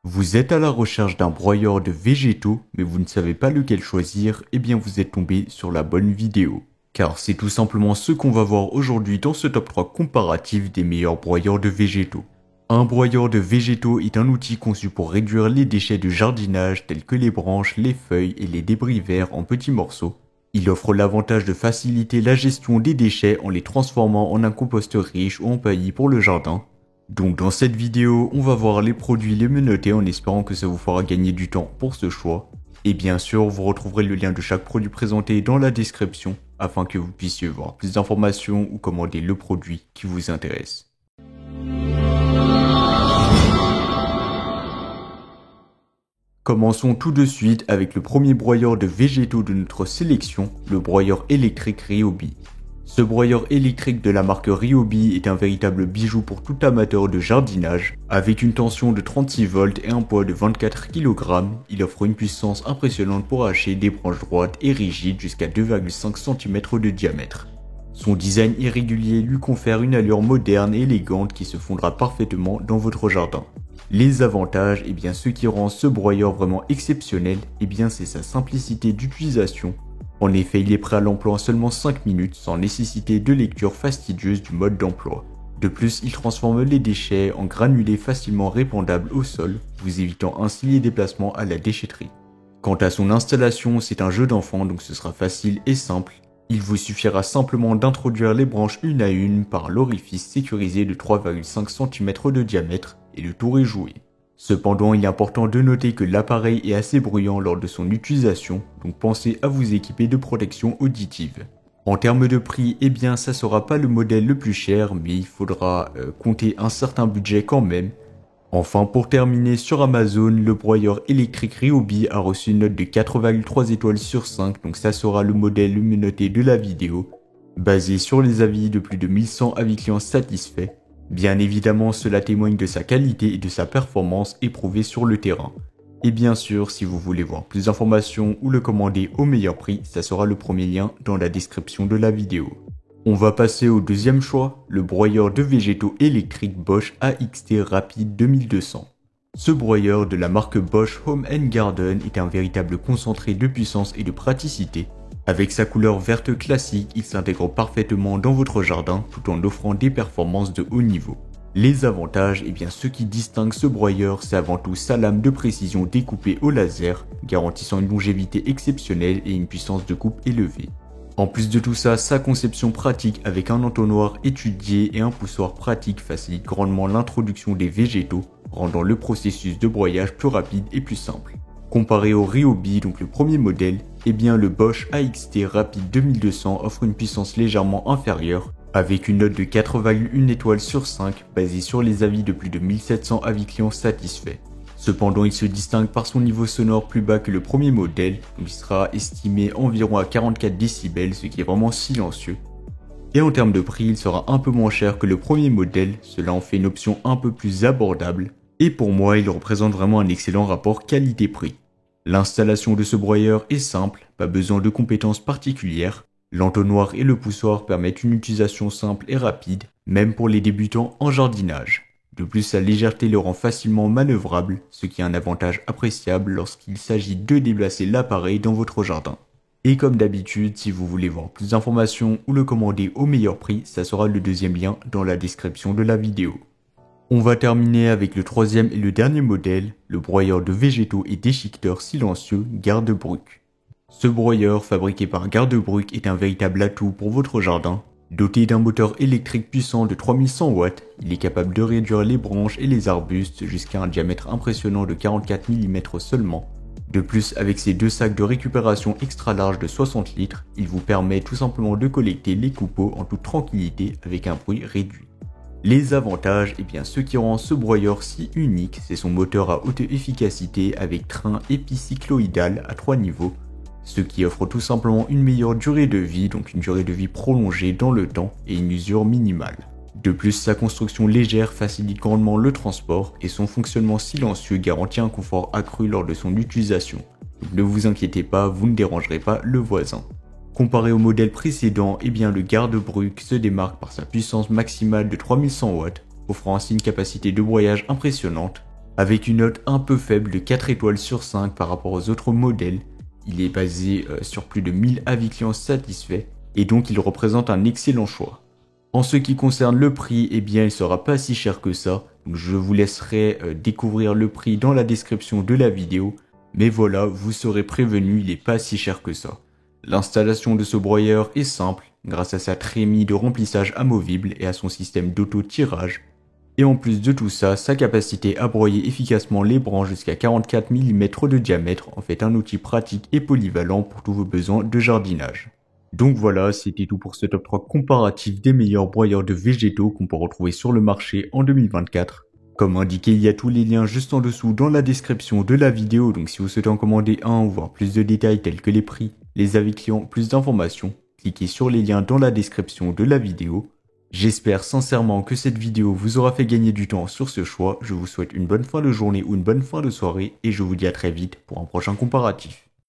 Vous êtes à la recherche d'un broyeur de végétaux, mais vous ne savez pas lequel choisir, eh bien vous êtes tombé sur la bonne vidéo. Car c'est tout simplement ce qu'on va voir aujourd'hui dans ce top 3 comparatif des meilleurs broyeurs de végétaux. Un broyeur de végétaux est un outil conçu pour réduire les déchets de jardinage tels que les branches, les feuilles et les débris verts en petits morceaux. Il offre l'avantage de faciliter la gestion des déchets en les transformant en un compost riche ou en paillis pour le jardin. Donc dans cette vidéo, on va voir les produits les mieux notés en espérant que ça vous fera gagner du temps pour ce choix. Et bien sûr, vous retrouverez le lien de chaque produit présenté dans la description afin que vous puissiez voir plus d'informations ou commander le produit qui vous intéresse. Commençons tout de suite avec le premier broyeur de végétaux de notre sélection, le broyeur électrique Ryobi. Ce broyeur électrique de la marque Ryobi est un véritable bijou pour tout amateur de jardinage. Avec une tension de 36 volts et un poids de 24 kg, il offre une puissance impressionnante pour hacher des branches droites et rigides jusqu'à 2,5 cm de diamètre. Son design irrégulier lui confère une allure moderne et élégante qui se fondra parfaitement dans votre jardin. Les avantages, ce qui rend ce broyeur vraiment exceptionnel, c'est sa simplicité d'utilisation. En effet, il est prêt à l'emploi en seulement 5 minutes sans nécessiter de lecture fastidieuse du mode d'emploi. De plus, il transforme les déchets en granulés facilement répandables au sol, vous évitant ainsi les déplacements à la déchetterie. Quant à son installation, c'est un jeu d'enfant donc ce sera facile et simple. Il vous suffira simplement d'introduire les branches une à une par l'orifice sécurisé de 3,5 cm de diamètre et le tour est joué. Cependant, il est important de noter que l'appareil est assez bruyant lors de son utilisation, donc pensez à vous équiper de protection auditive. En termes de prix, ça sera pas le modèle le plus cher, mais il faudra compter un certain budget quand même. Enfin, pour terminer, sur Amazon, le broyeur électrique Ryobi a reçu une note de 4,3 étoiles sur 5, donc ça sera le modèle le mieux noté de la vidéo, basé sur les avis de plus de 1100 avis clients satisfaits. Bien évidemment, cela témoigne de sa qualité et de sa performance éprouvée sur le terrain. Et bien sûr, si vous voulez voir plus d'informations ou le commander au meilleur prix, ça sera le premier lien dans la description de la vidéo. On va passer au deuxième choix, le broyeur de végétaux électrique Bosch AXT Rapide 2200. Ce broyeur de la marque Bosch Home & Garden est un véritable concentré de puissance et de praticité. Avec sa couleur verte classique, il s'intègre parfaitement dans votre jardin tout en offrant des performances de haut niveau. Les avantages, ce qui distingue ce broyeur, c'est avant tout sa lame de précision découpée au laser, garantissant une longévité exceptionnelle et une puissance de coupe élevée. En plus de tout ça, sa conception pratique avec un entonnoir étudié et un poussoir pratique facilite grandement l'introduction des végétaux, rendant le processus de broyage plus rapide et plus simple. Comparé au Ryobi, donc le premier modèle, le Bosch AXT Rapide 2200 offre une puissance légèrement inférieure, avec une note de 4,1 étoiles sur 5 basée sur les avis de plus de 1700 avis clients satisfaits. Cependant, il se distingue par son niveau sonore plus bas que le premier modèle, donc il sera estimé environ à 44 décibels, ce qui est vraiment silencieux. Et en termes de prix, il sera un peu moins cher que le premier modèle, cela en fait une option un peu plus abordable, et pour moi, il représente vraiment un excellent rapport qualité-prix. L'installation de ce broyeur est simple, pas besoin de compétences particulières. L'entonnoir et le poussoir permettent une utilisation simple et rapide, même pour les débutants en jardinage. De plus, sa légèreté le rend facilement manœuvrable, ce qui est un avantage appréciable lorsqu'il s'agit de déplacer l'appareil dans votre jardin. Et comme d'habitude, si vous voulez voir plus d'informations ou le commander au meilleur prix, ça sera le deuxième lien dans la description de la vidéo. On va terminer avec le troisième et le dernier modèle, le broyeur de végétaux et déchiqueteur silencieux Gardebruch. Ce broyeur, fabriqué par Gardebruch, est un véritable atout pour votre jardin. Doté d'un moteur électrique puissant de 3100 watts, il est capable de réduire les branches et les arbustes jusqu'à un diamètre impressionnant de 44 mm seulement. De plus, avec ses deux sacs de récupération extra larges de 60 litres, il vous permet tout simplement de collecter les coupeaux en toute tranquillité avec un bruit réduit. Les avantages, ce qui rend ce broyeur si unique, c'est son moteur à haute efficacité avec train épicycloïdal à 3 niveaux, ce qui offre tout simplement une meilleure durée de vie, donc une durée de vie prolongée dans le temps et une usure minimale. De plus, sa construction légère facilite grandement le transport et son fonctionnement silencieux garantit un confort accru lors de son utilisation. Donc ne vous inquiétez pas, vous ne dérangerez pas le voisin. Comparé au modèle précédent, le Gardebruch se démarque par sa puissance maximale de 3100 watts, offrant ainsi une capacité de broyage impressionnante. avec une note un peu faible de 4 étoiles sur 5 par rapport aux autres modèles. Il est basé sur plus de 1000 avis clients satisfaits et donc il représente un excellent choix. En ce qui concerne le prix, eh bien il sera pas si cher que ça, donc je vous laisserai découvrir le prix dans la description de la vidéo, mais voilà, vous serez prévenu, il est pas si cher que ça. L'installation de ce broyeur est simple, grâce à sa trémie de remplissage amovible et à son système d'auto-tirage. Et en plus de tout ça, sa capacité à broyer efficacement les branches jusqu'à 44 mm de diamètre en fait un outil pratique et polyvalent pour tous vos besoins de jardinage. Donc voilà, c'était tout pour ce top 3 comparatif des meilleurs broyeurs de végétaux qu'on peut retrouver sur le marché en 2024. Comme indiqué, il y a tous les liens juste en dessous dans la description de la vidéo, donc si vous souhaitez en commander un ou voir plus de détails tels que les prix, les avis clients, plus d'informations, cliquez sur les liens dans la description de la vidéo. J'espère sincèrement que cette vidéo vous aura fait gagner du temps sur ce choix, je vous souhaite une bonne fin de journée ou une bonne fin de soirée et je vous dis à très vite pour un prochain comparatif.